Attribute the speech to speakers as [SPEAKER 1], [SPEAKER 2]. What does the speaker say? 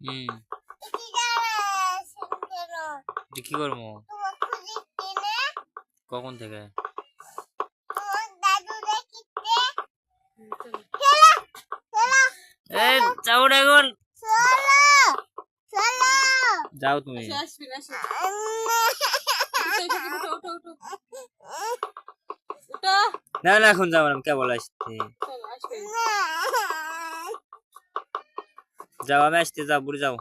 [SPEAKER 1] হুম কি করবো কখন থেকে যাও এখন যাও তুমি না না এখন যাও না কেবল আসতে যাও আমি আসতে যাও বুড়ি যাও